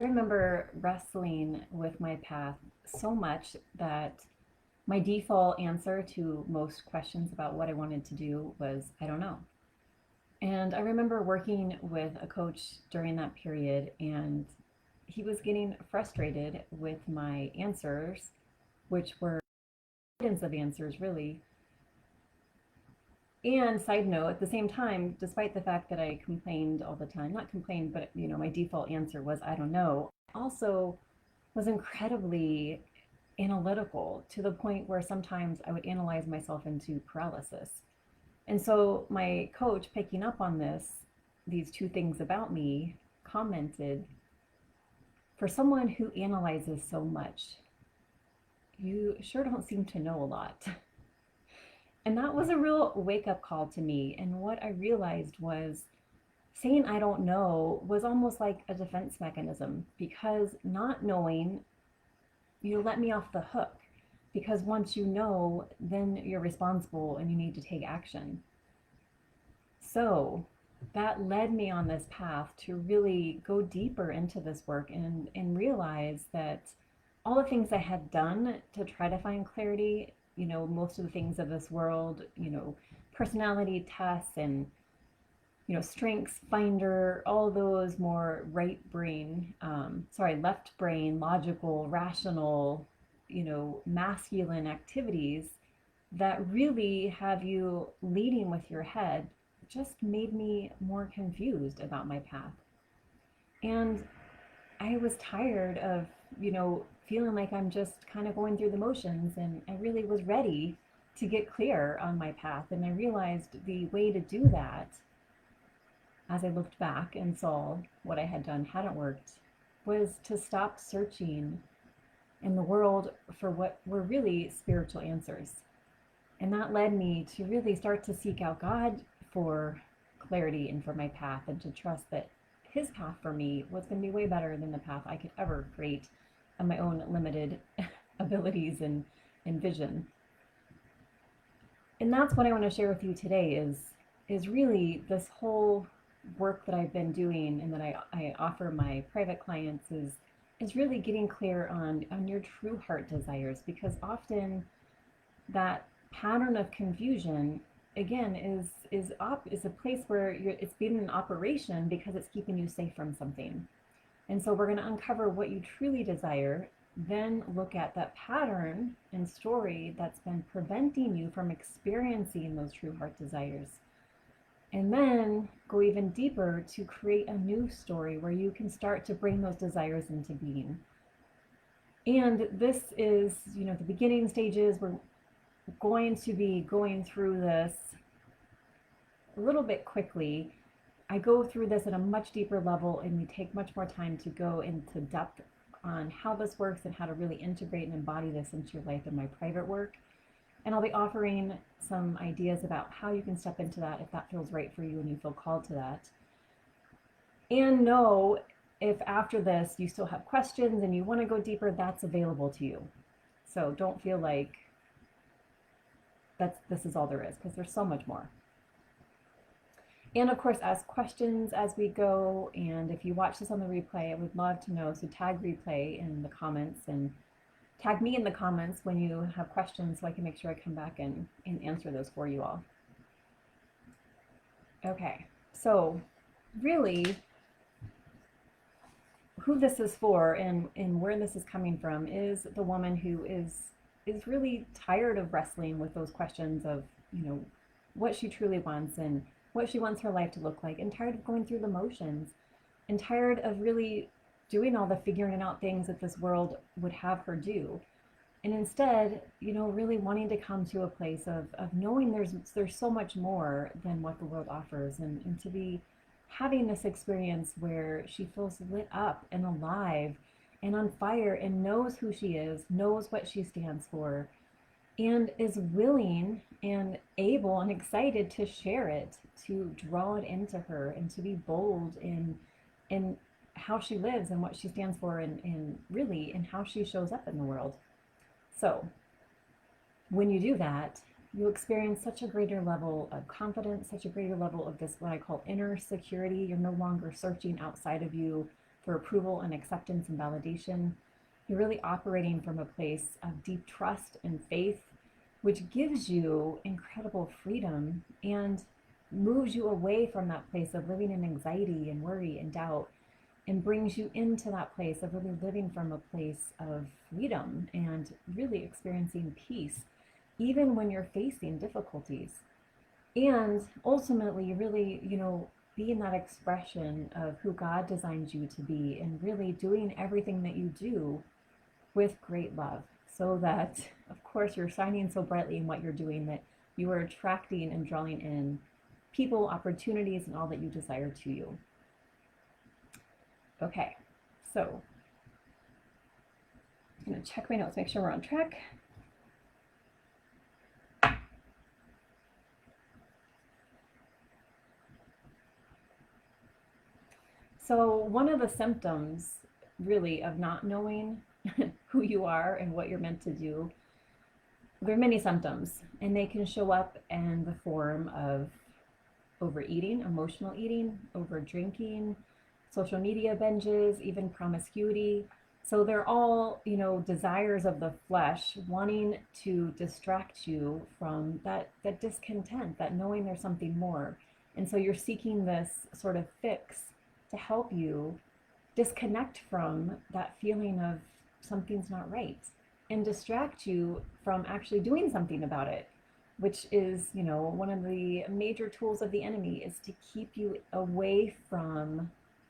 remember wrestling with my path so much that my default answer to most questions about what I wanted to do was, I don't know. And I remember working with a coach during that period, and he was getting frustrated with my answers, which were avoidance of answers, really. And side note, at the same time, despite the fact that I complained all the time, not complained, but my default answer was, I don't know, I also was incredibly analytical to the point where sometimes I would analyze myself into paralysis. And so my coach, picking up on these two things about me, commented, for someone who analyzes so much, you sure don't seem to know a lot. And that was a real wake up call to me. And what I realized was saying I don't know was almost like a defense mechanism, because not knowing, you let me off the hook. Because once you know, then you're responsible and you need to take action. So that led me on this path to really go deeper into this work and realize that all the things I had done to try to find clarity, most of the things of this world, personality tests and, strengths finder, all those more left brain, logical, rational, masculine activities that really have you leading with your head just made me more confused about my path. And I was tired of, feeling like I'm just kind of going through the motions, and I really was ready to get clear on my path. And I realized the way to do that, as I looked back and saw what I had done hadn't worked, was to stop searching in the world for what were really spiritual answers. And that led me to really start to seek out God for clarity and for my path, and to trust that his path for me was going to be way better than the path I could ever create on my own limited abilities and vision. And that's what I want to share with you today is really this whole work that I've been doing and that I offer my private clients is really getting clear on your true heart desires, because often that pattern of confusion again is a place where it's been in operation because it's keeping you safe from something. And so we're going to uncover what you truly desire, then look at that pattern and story that's been preventing you from experiencing those true heart desires, and then go even deeper to create a new story where you can start to bring those desires into being. And this is, the beginning stages. We're going to be going through this a little bit quickly. I go through this at a much deeper level, and we take much more time to go into depth on how this works and how to really integrate and embody this into your life in my private work. And I'll be offering some ideas about how you can step into that if that feels right for you and you feel called to that. And know if after this you still have questions and you want to go deeper, that's available to you. So don't feel like this is all there is, because there's so much more. And of course, ask questions as we go. And if you watch this on the replay, I would love to know. So tag replay in the comments, and tag me in the comments when you have questions, so I can make sure I come back and answer those for you all. Okay, so really who this is for and where this is coming from is the woman who is really tired of wrestling with those questions of, what she truly wants and what she wants her life to look like, and tired of going through the motions, and tired of really doing all the figuring out things that this world would have her do. And instead, really wanting to come to a place of knowing there's so much more than what the world offers, and to be having this experience where she feels lit up and alive and on fire, and knows who she is, knows what she stands for, and is willing and able and excited to share it, to draw it into her, and to be bold in how she lives and what she stands for, and really in how she shows up in the world. So when you do that, you experience such a greater level of confidence, such a greater level of this, what I call inner security. You're no longer searching outside of you for approval and acceptance and validation. You're really operating from a place of deep trust and faith, which gives you incredible freedom and moves you away from that place of living in anxiety and worry and doubt, and brings you into that place of really living from a place of freedom and really experiencing peace, even when you're facing difficulties. And ultimately, really, being that expression of who God designed you to be, and really doing everything that you do with great love, so that, of course, you're shining so brightly in what you're doing that you are attracting and drawing in people, opportunities, and all that you desire to you. Okay, so I'm going to check my notes, make sure we're on track. So one of the symptoms, really, of not knowing who you are and what you're meant to do, there are many symptoms, and they can show up in the form of overeating, emotional eating, over drinking, social media binges, even promiscuity. So they're all, desires of the flesh wanting to distract you from that discontent, that knowing there's something more. And so you're seeking this sort of fix to help you disconnect from that feeling of something's not right and distract you from actually doing something about it, which is, one of the major tools of the enemy, is to keep you away from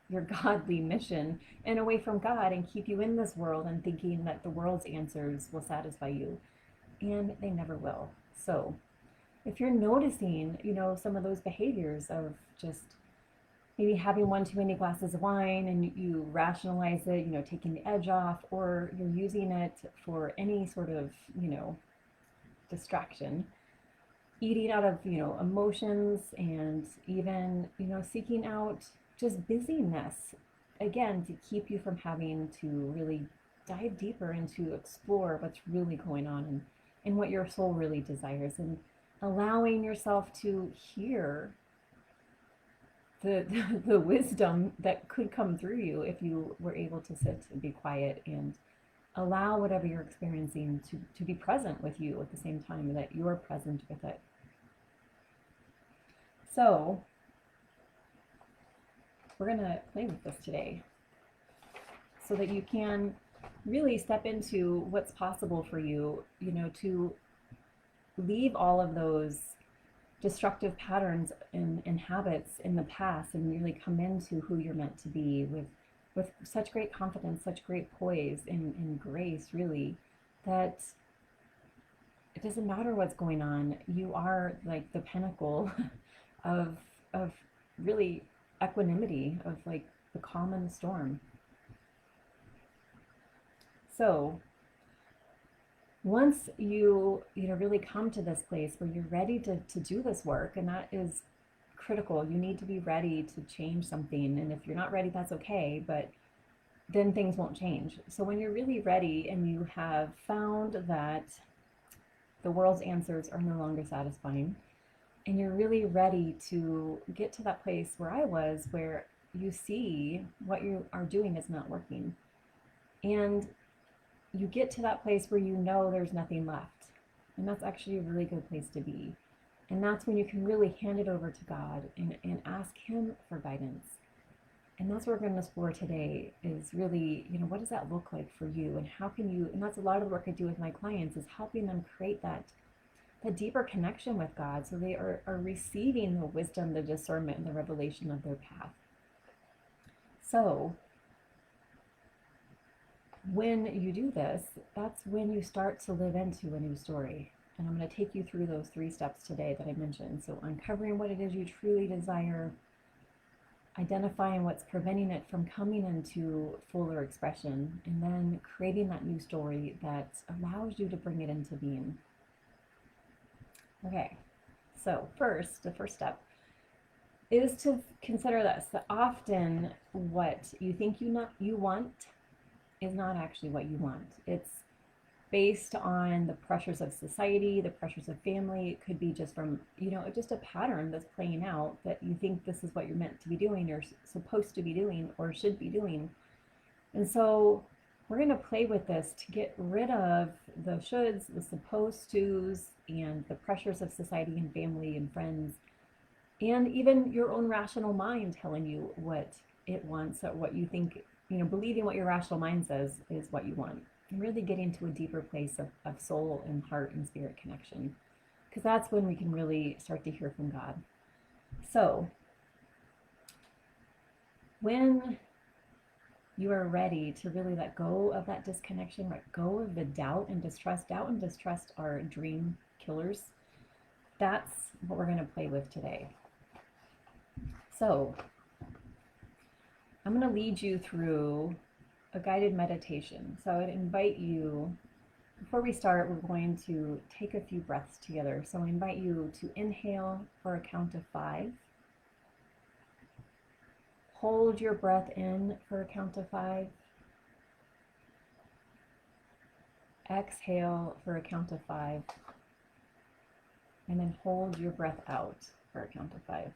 your godly mission and away from God, and keep you in this world and thinking that the world's answers will satisfy you, and they never will. So if you're noticing, some of those behaviors of just maybe having one too many glasses of wine and you rationalize it, taking the edge off, or you're using it for any sort of, distraction, eating out of, emotions, and even, seeking out just busyness, again, to keep you from having to really dive deeper and to explore what's really going on and what your soul really desires, and allowing yourself to hear the wisdom that could come through you if you were able to sit and be quiet and allow whatever you're experiencing to be present with you at the same time that you're present with it. So we're going to play with this today so that you can really step into what's possible for you, to leave all of those destructive patterns and habits in the past and really come into who you're meant to be with such great confidence, such great poise and grace, really, that it doesn't matter what's going on. You are like the pinnacle of really equanimity, of like the calm in the storm. So once you really come to this place where you're ready to do this work, and that is critical, you need to be ready to change something, and if you're not ready, that's okay, but then things won't change. So when you're really ready and you have found that the world's answers are no longer satisfying, and you're really ready to get to that place where I was, where you see what you are doing is not working, and you get to that place where there's nothing left. And that's actually a really good place to be. And that's when you can really hand it over to God and ask Him for guidance. And that's what we're going to explore today, is really, what does that look like for you? And how can you, and that's a lot of the work I do with my clients, is helping them create that deeper connection with God, so they are receiving the wisdom, the discernment, and the revelation of their path. So when you do this, that's when you start to live into a new story. And I'm going to take you through those 3 steps today that I mentioned. So uncovering what it is you truly desire, identifying what's preventing it from coming into fuller expression, and then creating that new story that allows you to bring it into being. Okay, so the first step is to consider this, that often what you think you want is not actually what you want. It's based on the pressures of society, the pressures of family. It could be just from, just a pattern that's playing out, that you think this is what you're meant to be doing, or supposed to be doing, or should be doing. And so we're going to play with this to get rid of the shoulds, the supposed tos, and the pressures of society and family and friends, and even your own rational mind telling you what it wants or what you think, believing what your rational mind says is what you want. And really getting to a deeper place of soul and heart and spirit connection. Because that's when we can really start to hear from God. So, when you are ready to really let go of that disconnection, let go of the doubt and distrust. Doubt and distrust are dream killers. That's what we're going to play with today. So, I'm going to lead you through a guided meditation. So I would invite you, before we start, we're going to take a few breaths together. So I invite you to inhale for a count of 5. Hold your breath in for a count of 5. Exhale for a count of 5. And then hold your breath out for a count of 5.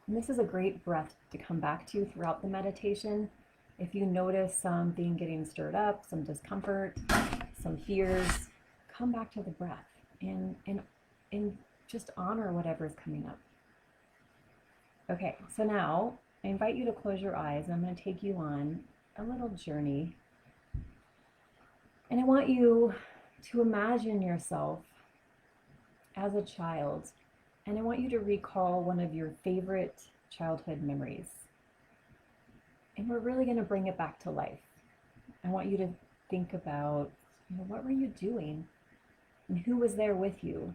And this is a great breath to come back to throughout the meditation. If you notice something getting stirred up, some discomfort, some fears, come back to the breath and just honor whatever is coming up. Okay, so now I invite you to close your eyes, and I'm going to take you on a little journey. And I want you to imagine yourself as a child. And I want you to recall one of your favorite childhood memories. And we're really going to bring it back to life. I want you to think about, what were you doing? And who was there with you?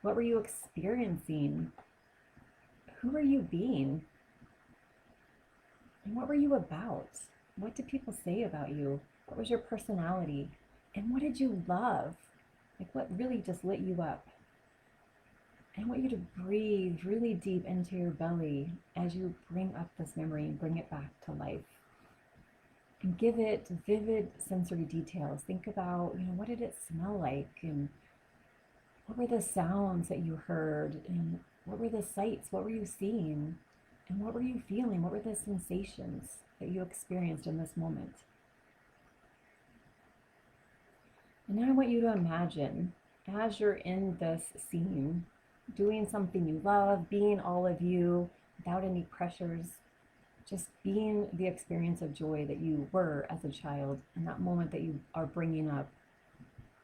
What were you experiencing? Who were you being? And what were you about? What did people say about you? What was your personality? And what did you love? Like, what really just lit you up? I want you to breathe really deep into your belly as you bring up this memory and bring it back to life. And give it vivid sensory details. Think about, what did it smell like? And what were the sounds that you heard? And what were the sights? What were you seeing? And what were you feeling? What were the sensations that you experienced in this moment? And now I want you to imagine, as you're in this scene, doing something you love, being all of you without any pressures, just being the experience of joy that you were as a child in that moment that you are bringing up.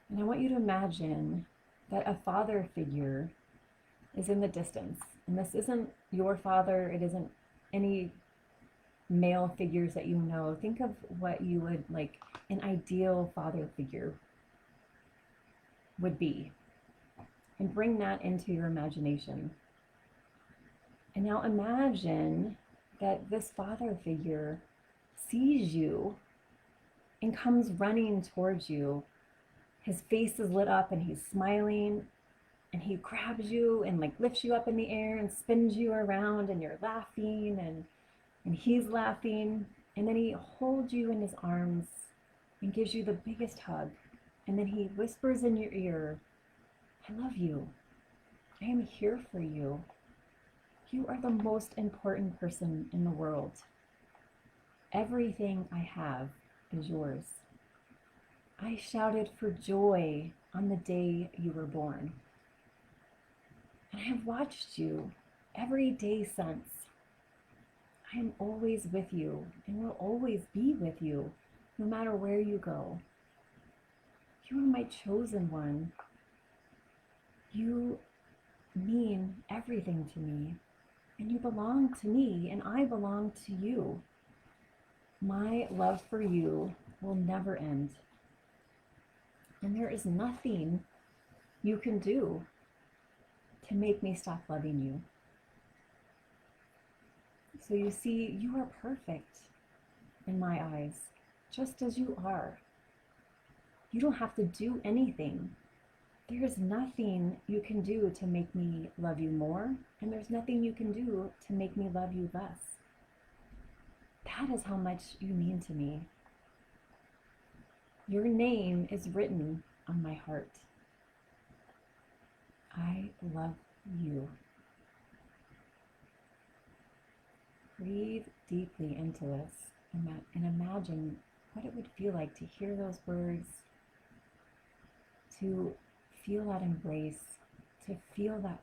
And I want you to imagine that a father figure is in the distance. And this isn't your father, it isn't any male figures that you know. Think of what you would like an ideal father figure would be. And bring that into your imagination. And now imagine that this father figure sees you and comes running towards you. His face is lit up and he's smiling, and he grabs you and like lifts you up in the air and spins you around, and you're laughing and he's laughing. And then he holds you in his arms and gives you the biggest hug. And then he whispers in your ear, I love you. I am here for you. You are the most important person in the world. Everything I have is yours. I shouted for joy on the day you were born. And I have watched you every day since. I am always with you and will always be with you, no matter where you go. You are my chosen one. You mean everything to me, and you belong to me, and I belong to you. My love for you will never end. And there is nothing you can do to make me stop loving you. So you see, you are perfect in my eyes, just as you are. You don't have to do anything. There's nothing you can do to make me love you more, and there's nothing you can do to make me love you less. That is how much you mean to me. Your name is written on my heart. I love you. Breathe deeply into this and imagine what it would feel like to hear those words, to feel that embrace, to feel that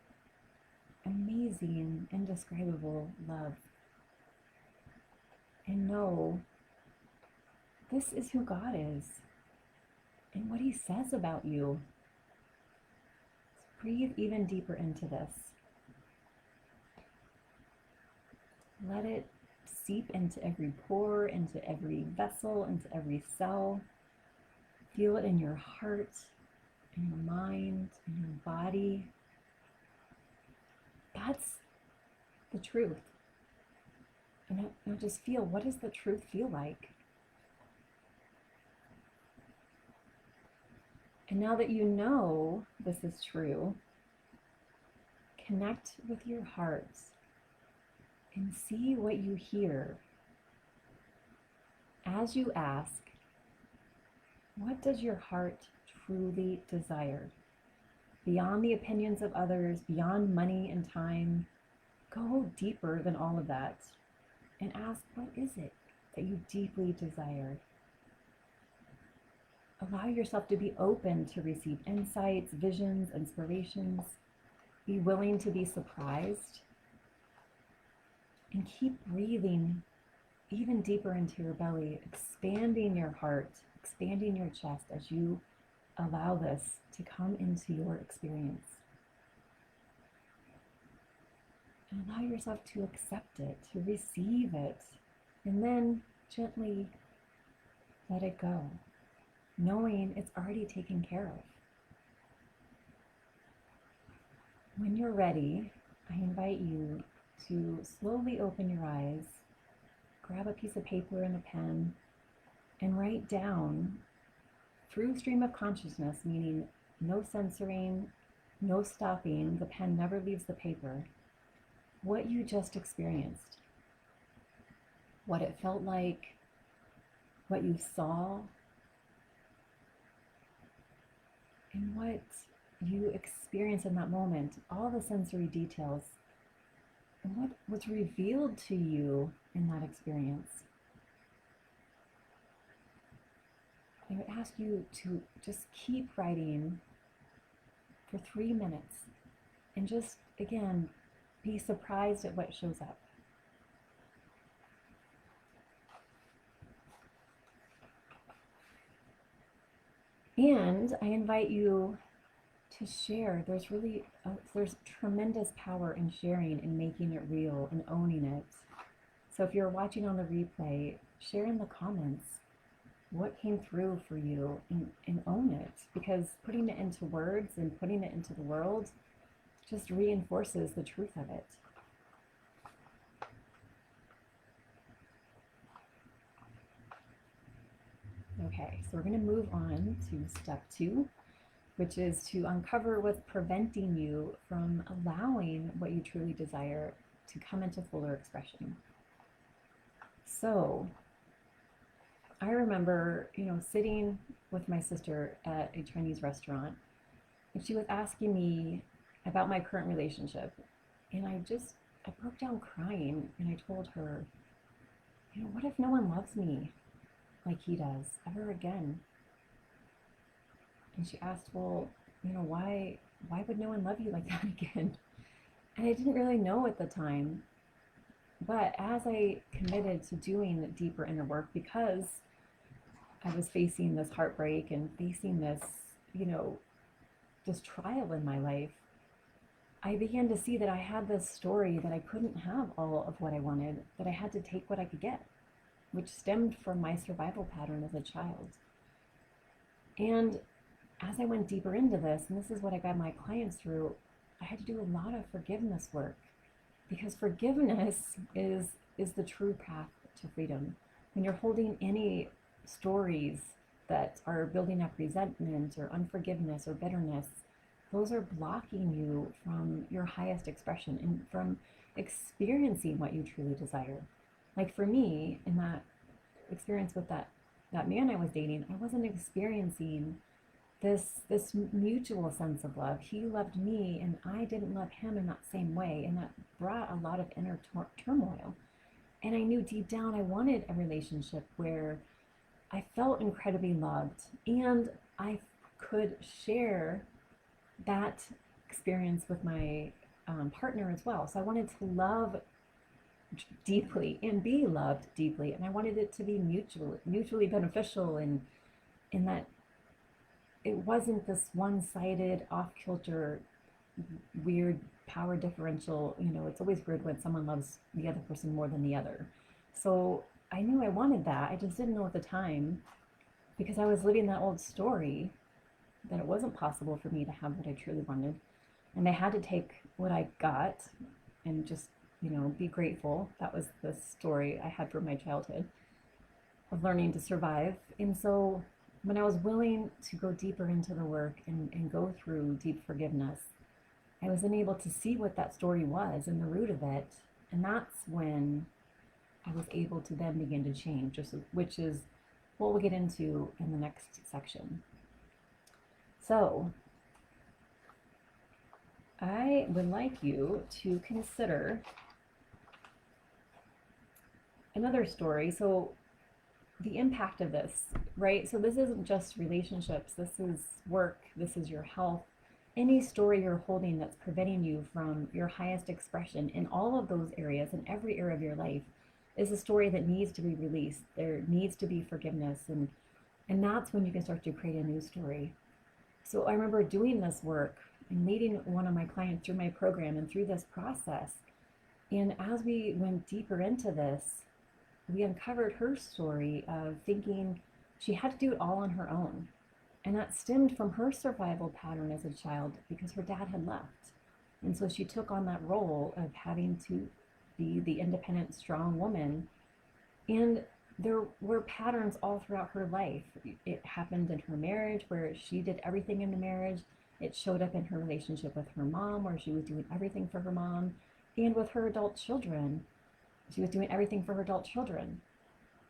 amazing, indescribable love. And know this is who God is and what He says about you. So breathe even deeper into this. Let it seep into every pore, into every vessel, into every cell. Feel it in your heart, in your mind, in your body. That's the truth. And now just feel, what does the truth feel like? And now that you know this is true, connect with your heart and see what you hear as you ask, what does your heart truly desire? Beyond the opinions of others, beyond money and time, go deeper than all of that and ask, what is it that you deeply desire? Allow yourself to be open to receive insights, visions, inspirations. Be willing to be surprised. And keep breathing even deeper into your belly, expanding your heart, expanding your chest as you allow this to come into your experience. And allow yourself to accept it, to receive it, and then gently let it go, knowing it's already taken care of. When you're ready, I invite you to slowly open your eyes, grab a piece of paper and a pen, and write down through stream of consciousness, meaning no censoring, no stopping, the pen never leaves the paper, what you just experienced, what it felt like, what you saw, and what you experienced in that moment, all the sensory details, and what was revealed to you in that experience. I would ask you to just keep writing for 3 minutes and just, again, be surprised at what shows up. And I invite you to share. There's tremendous power in sharing and making it real and owning it. So if you're watching on the replay, share in the comments what came through for you and own it, because putting it into words and putting it into the world just reinforces the truth of it. Okay, so we're going to move on to step 2, which is to uncover what's preventing you from allowing what you truly desire to come into fuller expression. So I remember, sitting with my sister at a Chinese restaurant, and she was asking me about my current relationship. And I broke down crying, and I told her, what if no one loves me like he does ever again? And she asked, well, why would no one love you like that again? And I didn't really know at the time. But as I committed to doing deeper inner work, because I was facing this heartbreak and facing this, this trial in my life, I began to see that I had this story that I couldn't have all of what I wanted, that I had to take what I could get, which stemmed from my survival pattern as a child. And as I went deeper into this, and this is what I guide my clients through, I had to do a lot of forgiveness work, because forgiveness is the true path to freedom. When you're holding any stories that are building up resentment or unforgiveness or bitterness, those are blocking you from your highest expression and from experiencing what you truly desire. Like for me, in that experience with that man I was dating, I wasn't experiencing this mutual sense of love. He loved me and I didn't love him in that same way, and that brought a lot of inner turmoil. And I knew deep down I wanted a relationship where I felt incredibly loved and I could share that experience with my partner as well. So I wanted to love deeply and be loved deeply, and I wanted it to be mutually beneficial, and in that it wasn't this one-sided, off-kilter, weird power differential. It's always weird when someone loves the other person more than the other. So I knew I wanted that. I just didn't know at the time, because I was living that old story, that it wasn't possible for me to have what I truly wanted. And I had to take what I got and just, be grateful. That was the story I had from my childhood of learning to survive. And so when I was willing to go deeper into the work and go through deep forgiveness, I was then able to see what that story was and the root of it. And that's when I was able to then begin to change, which is what we'll get into in the next section. So I would like you to consider another story. So the impact of this, right? So this isn't just relationships, this is work, this is your health. Any story you're holding that's preventing you from your highest expression in all of those areas, in every area of your life, is a story that needs to be released. There needs to be forgiveness, and that's when you can start to create a new story. So I remember doing this work and leading one of my clients through my program and through this process. And as we went deeper into this, we uncovered her story of thinking she had to do it all on her own. And that stemmed from her survival pattern as a child, because her dad had left. And so she took on that role of having to be the independent, strong woman. And there were patterns all throughout her life. It happened in her marriage, where she did everything in the marriage. It showed up in her relationship with her mom, where she was doing everything for her mom. And with her adult children, she was doing everything for her adult children.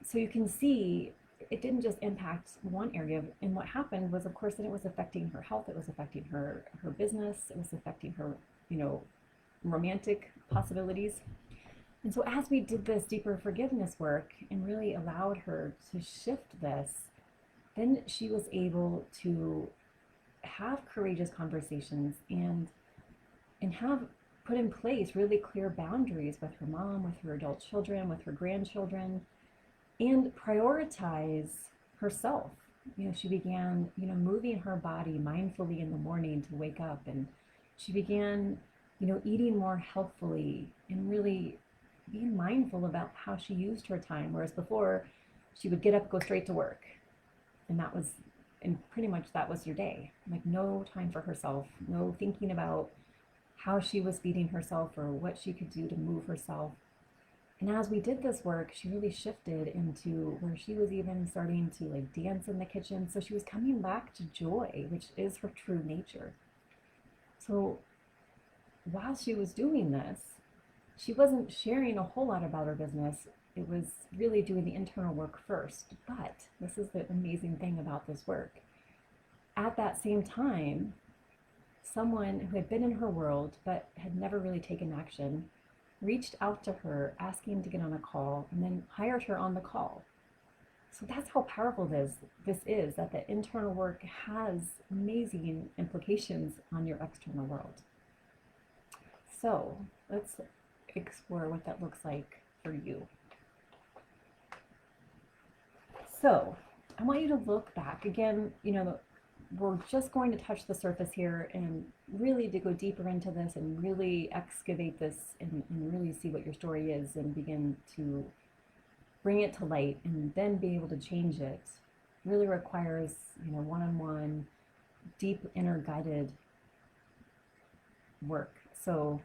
So you can see it didn't just impact one area. And what happened was, of course, that it was affecting her health. It was affecting her business. It was affecting her, romantic possibilities. And so as we did this deeper forgiveness work and really allowed her to shift this, then she was able to have courageous conversations and have put in place really clear boundaries with her mom, with her adult children, with her grandchildren, and prioritize herself. She began, moving her body mindfully in the morning to wake up, and she began, eating more healthfully and really being mindful about how she used her time. Whereas before, she would get up, go straight to work, and pretty much that was your day. Like, no time for herself, no thinking about how she was feeding herself or what she could do to move herself. And as we did this work, she really shifted into where she was even starting to dance in the kitchen. So she was coming back to joy, which is her true nature. So while she was doing this, she wasn't sharing a whole lot about her business. It was really doing the internal work first. But this is the amazing thing about this work. At that same time, someone who had been in her world but had never really taken action reached out to her asking to get on a call, and then hired her on the call. So that's how powerful this is, that the internal work has amazing implications on your external world. So let's explore what that looks like for you. So I want you to look back again. We're just going to touch the surface here, and really to go deeper into this and really excavate this and really see what your story is and begin to bring it to light and then be able to change it really requires, one-on-one, deep inner guided work. So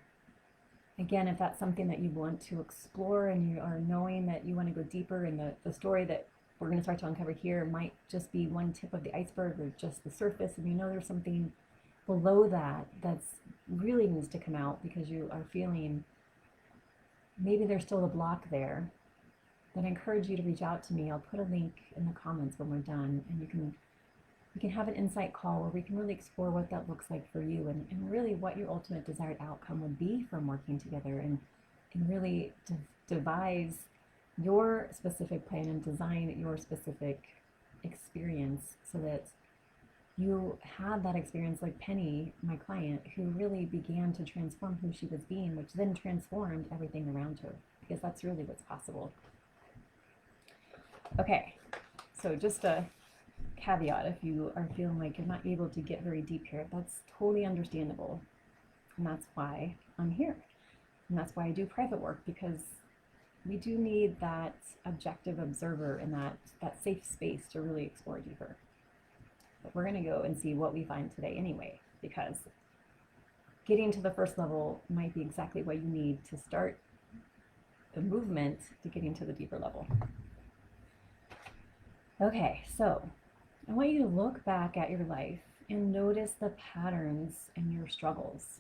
again, if that's something that you want to explore and you are knowing that you want to go deeper in the story that we're going to start to uncover here might just be one tip of the iceberg or just the surface, and there's something below that's really needs to come out because you are feeling maybe there's still a block there, then I encourage you to reach out to me. I'll put a link in the comments when we're done, and we can have an insight call where we can really explore what that looks like for you and really what your ultimate desired outcome would be from working together and really devise your specific plan and design your specific experience so that you had that experience like Penny, my client, who really began to transform who she was being, which then transformed everything around her, because that's really what's possible. Okay, so just a caveat, if you are feeling like you're not able to get very deep here, that's totally understandable. And that's why I'm here. And that's why I do private work, because we do need that objective observer and that safe space to really explore deeper. But we're going to go and see what we find today anyway, because getting to the first level might be exactly what you need to start the movement to getting to the deeper level. Okay, so I want you to look back at your life and notice the patterns and your struggles.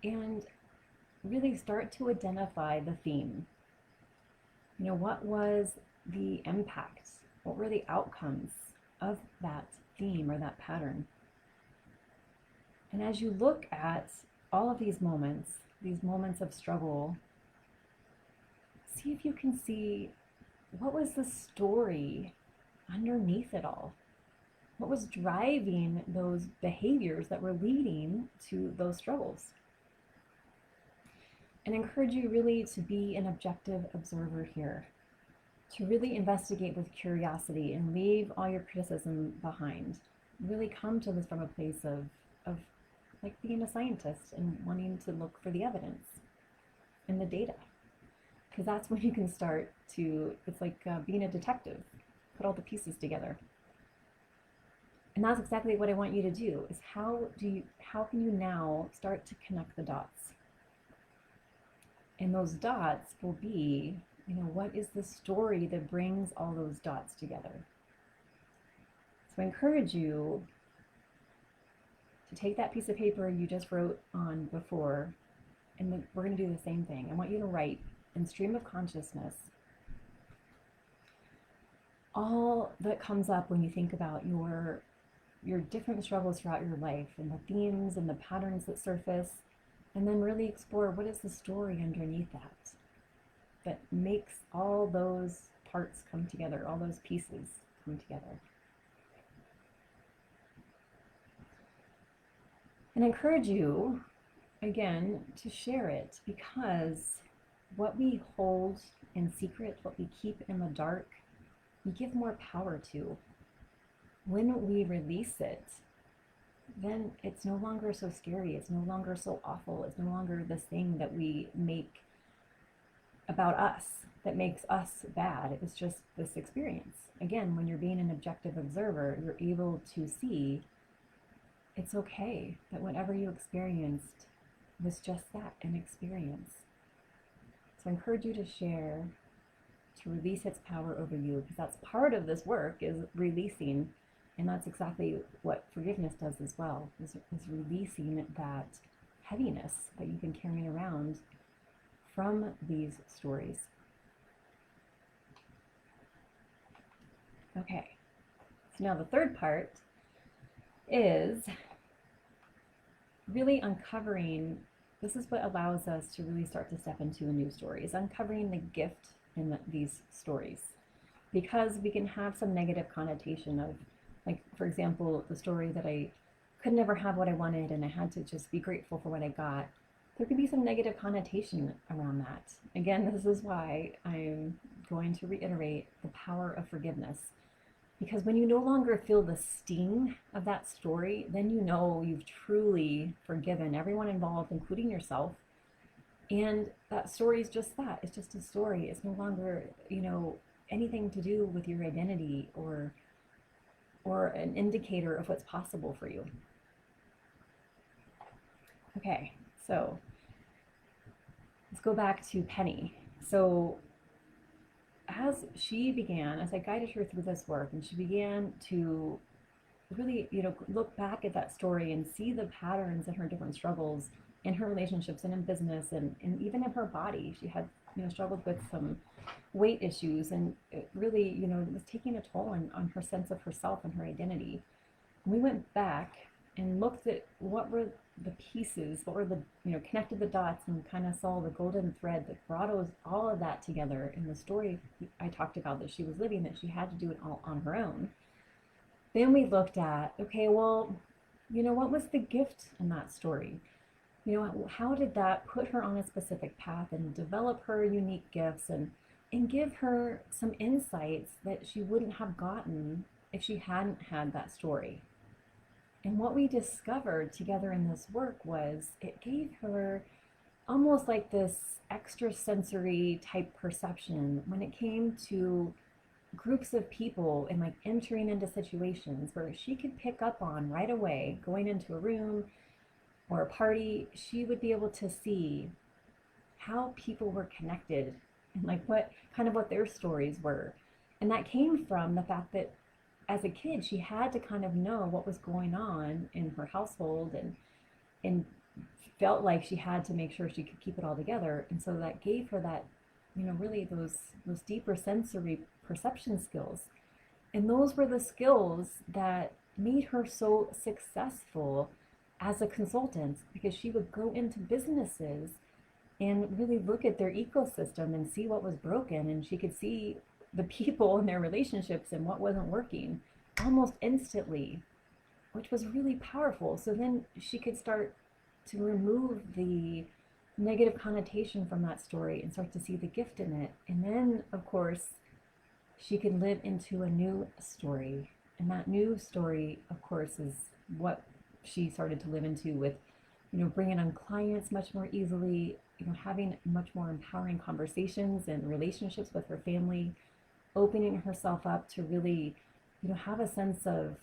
And really start to identify the theme. You know, what was the impact? What were the outcomes of that theme or that pattern? And as you look at all of these moments of struggle, see if you can see what was the story underneath it all. What was driving those behaviors that were leading to those struggles? And encourage you really to be an objective observer here, to really investigate with curiosity and leave all your criticism behind. Really come to this from a place of like being a scientist and wanting to look for the evidence and the data. Because that's when you can start to, it's like being a detective, put all the pieces together. And that's exactly what I want you to do, is how can you now start to connect the dots? And those dots will be, you know, what is the story that brings all those dots together? So I encourage you to take that piece of paper you just wrote on before, and then we're going to do the same thing. I want you to write in stream of consciousness all that comes up when you think about your different struggles throughout your life and the themes and the patterns that surface. And then really explore what is the story underneath that makes all those parts come together, all those pieces come together. And I encourage you, again, to share it, because what we hold in secret, what we keep in the dark, we give more power to. When we release it, then it's no longer so scary, it's no longer so awful, it's no longer this thing that we make about us, that makes us bad. It's just this experience. Again, when you're being an objective observer, you're able to see it's okay that whatever you experienced was just that, an experience. So I encourage you to share, to release its power over you, because that's part of this work, is releasing. And that's exactly what forgiveness does as well, is releasing that heaviness that you've been carrying around from these stories. Okay, so now the third part is really uncovering, this is what allows us to really start to step into a new story, is uncovering the gift in these stories. Because we can have some negative connotation of, like, for example, the story that I could never have what I wanted and I had to just be grateful for what I got. There could be some negative connotation around that. Again, this is why I'm going to reiterate the power of forgiveness. Because when you no longer feel the sting of that story, then you know you've truly forgiven everyone involved, including yourself. And that story is just that. It's just a story. It's no longer, you know, anything to do with your identity or an indicator of what's possible for you. Okay, so let's go back to Penny. So as I guided her through this work, and she began to really, you know, look back at that story and see the patterns in her different struggles in her relationships and in business and even in her body. She had, you know, struggled with some weight issues, and it really, you know, was taking a toll on her sense of herself and her identity. And we went back and looked at what were the pieces, what were the, connected the dots and kind of saw the golden thread that brought all of that together in the story I talked about that she was living, that she had to do it all on her own. Then we looked at, okay, well, what was the gift in that story? How did that put her on a specific path and develop her unique gifts and give her some insights that she wouldn't have gotten if she hadn't had that story? And what we discovered together in this work was it gave her almost like this extrasensory type perception when it came to groups of people and like entering into situations where she could pick up on right away, going into a room or a party, she would be able to see how people were connected and like what their stories were. And that came from the fact that as a kid, she had to kind of know what was going on in her household and felt like she had to make sure she could keep it all together. And so that gave her that, really those deeper sensory perception skills. And those were the skills that made her so successful as a consultant, because she would go into businesses and really look at their ecosystem and see what was broken, and she could see the people and their relationships and what wasn't working almost instantly, which was really powerful. So then she could start to remove the negative connotation from that story and start to see the gift in it. And then, of course, she could live into a new story. And that new story, of course, is what she started to live into with, bringing on clients much more easily, having much more empowering conversations and relationships with her family, opening herself up to really, have a sense of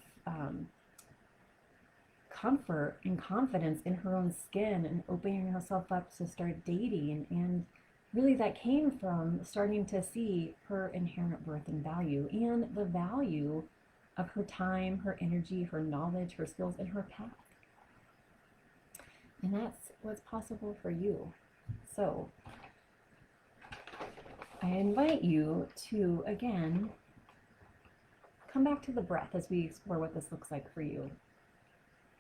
comfort and confidence in her own skin, and opening herself up to start dating. And really that came from starting to see her inherent worth and value, and the value of her time, her energy, her knowledge, her skills, and her path. And that's what's possible for you. So I invite you to, again, come back to the breath as we explore what this looks like for you.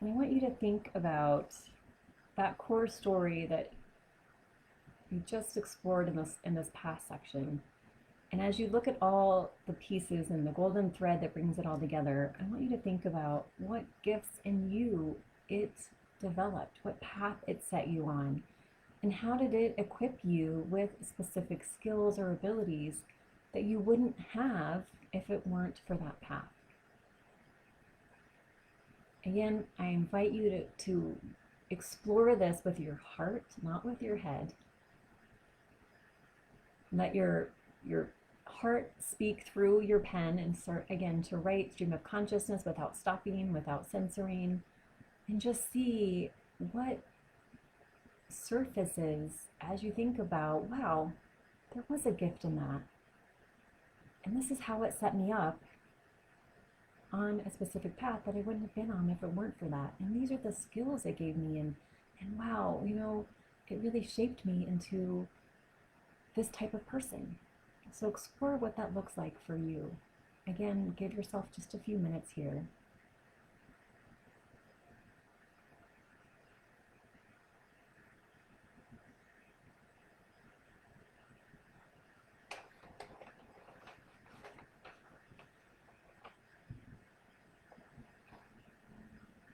And I want you to think about that core story that you just explored in this past section. And as you look at all the pieces and the golden thread that brings it all together, I want you to think about what gifts in you it developed, what path it set you on, and how did it equip you with specific skills or abilities that you wouldn't have if it weren't for that path. Again, I invite you to explore this with your heart, not with your head. Let your heart speak through your pen and start again to write stream of consciousness without stopping, without censoring, and just see what surfaces as you think about, wow, there was a gift in that. And this is how it set me up on a specific path that I wouldn't have been on if it weren't for that. And these are the skills it gave me. And wow, it really shaped me into this type of person. So explore what that looks like for you. Again, give yourself just a few minutes here.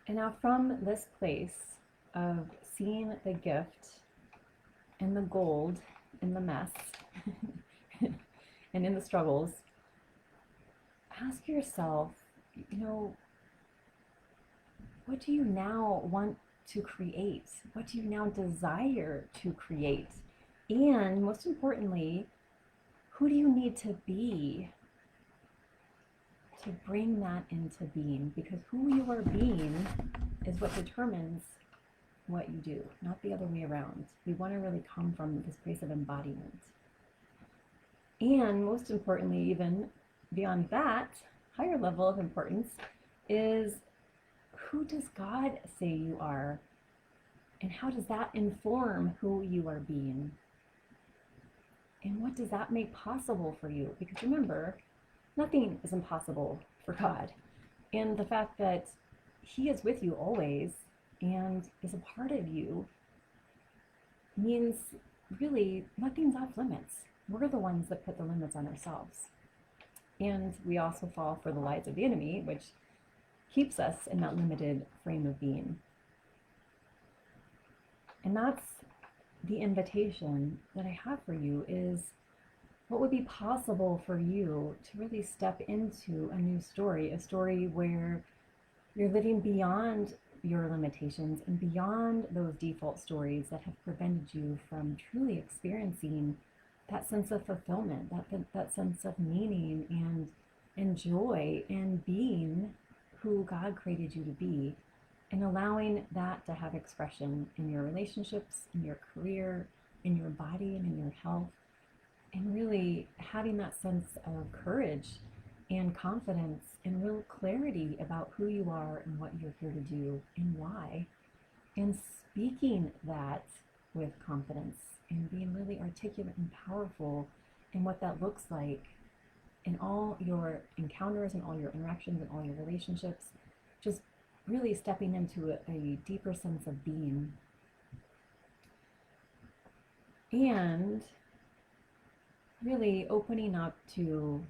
And now from this place of seeing the gift and the gold in the mess and in the struggles, ask yourself, what do you now want to create? What do you now desire to create? And most importantly, who do you need to be to bring that into being? Because who you are being is what determines what you do, not the other way around. We want to really come from this place of embodiment. And most importantly, even beyond that, higher level of importance is, who does God say you are? And how does that inform who you are being? And what does that make possible for you? Because remember, nothing is impossible for God. And the fact that He is with you always, and is a part of you means really nothing's off limits. We're the ones that put the limits on ourselves. And we also fall for the lies of the enemy, which keeps us in that limited frame of being. And that's the invitation that I have for you, is what would be possible for you to really step into a new story, a story where you're living beyond your limitations and beyond those default stories that have prevented you from truly experiencing that sense of fulfillment, that sense of meaning and joy and being who God created you to be, and allowing that to have expression in your relationships, in your career, in your body, and in your health, and really having that sense of courage and confidence and real clarity about who you are and what you're here to do and why, and speaking that with confidence and being really articulate and powerful in what that looks like in all your encounters and all your interactions and all your relationships, just really stepping into a deeper sense of being. And really opening up to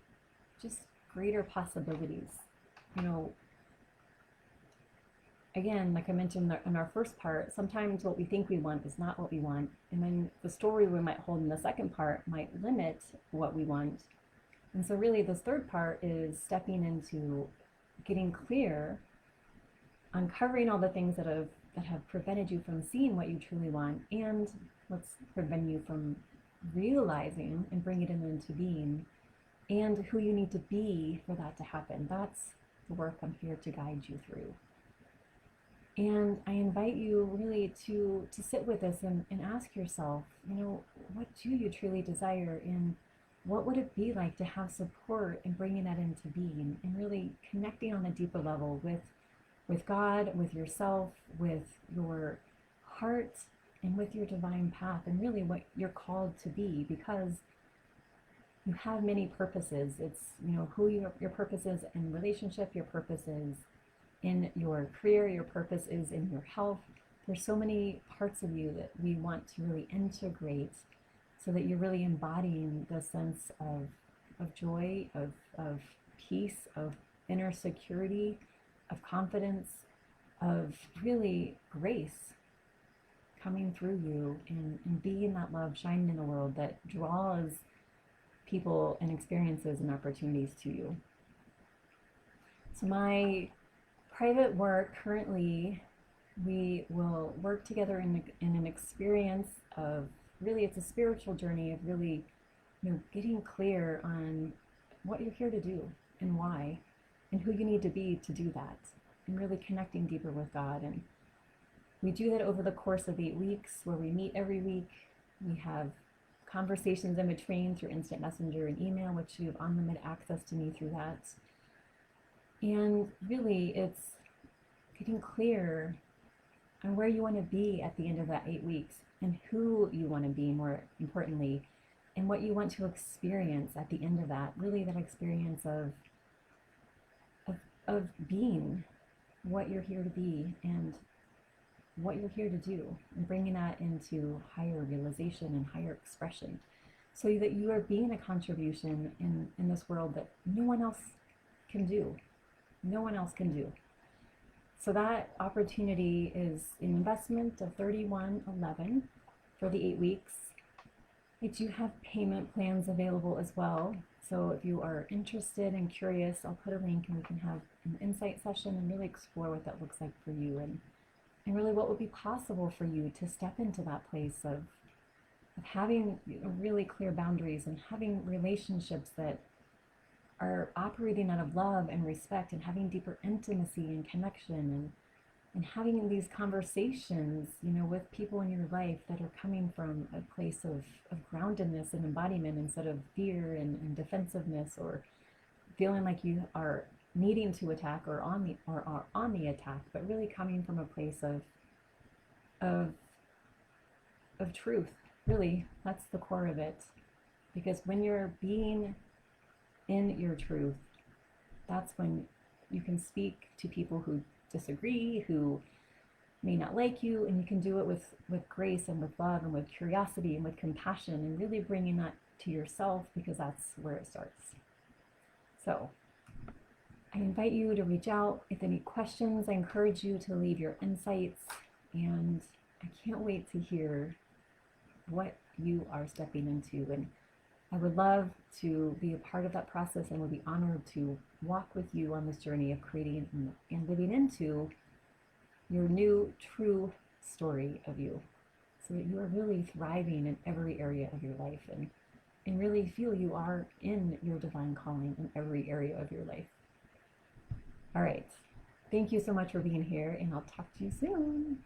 just greater possibilities. You know, again, like I mentioned in our first part, sometimes what we think we want is not what we want. And then the story we might hold in the second part might limit what we want. And so really this third part is stepping into getting clear, uncovering all the things that have prevented you from seeing what you truly want, and what's preventing you from realizing and bringing it into being, and who you need to be for that to happen. That's the work I'm here to guide you through. And I invite you really to sit with this and ask yourself, what do you truly desire, and what would it be like to have support and bringing that into being, and really connecting on a deeper level with God, with yourself, with your heart, and with your divine path, and really what you're called to be, because you have many purposes. It's, who your purpose is in relationship, your purpose is in your career, your purpose is in your health. There's so many parts of you that we want to really integrate so that you're really embodying the sense of joy, of peace, of inner security, of confidence, of really grace coming through you, and being that love shining in the world that draws people and experiences and opportunities to you. So my private work currently, we will work together in an experience of really, it's a spiritual journey of really, getting clear on what you're here to do and why, and who you need to be to do that, and really connecting deeper with God. And we do that over the course of 8 weeks, where we meet every week. We have conversations in between through instant messenger and email, which you have unlimited access to me through that. And really, it's getting clear on where you want to be at the end of that 8 weeks, and who you want to be, more importantly, and what you want to experience at the end of that. Really, that experience of being what you're here to be and what you're here to do, and bringing that into higher realization and higher expression, so that you are being a contribution in this world that no one else can do. No one else can do. So that opportunity is an investment of $31.11 for the 8 weeks. I do have payment plans available as well. So if you are interested and curious, I'll put a link and we can have an insight session and really explore what that looks like for you, and really what would be possible for you to step into that place of having really clear boundaries, and having relationships that are operating out of love and respect, and having deeper intimacy and connection, and having these conversations, with people in your life that are coming from a place of groundedness and embodiment, instead of fear and defensiveness, or feeling like you are needing to attack or are on the attack, but really coming from a place of truth. Really, that's the core of it. Because when you're being in your truth, that's when you can speak to people who disagree, who may not like you, and you can do it with grace and with love and with curiosity and with compassion, and really bringing that to yourself, because that's where it starts. So I invite you to reach out with any questions. I encourage you to leave your insights, and I can't wait to hear what you are stepping into. And I would love to be a part of that process, and would be honored to walk with you on this journey of creating and living into your new true story of you, so that you are really thriving in every area of your life, and really feel you are in your divine calling in every area of your life. All right. Thank you so much for being here, and I'll talk to you soon.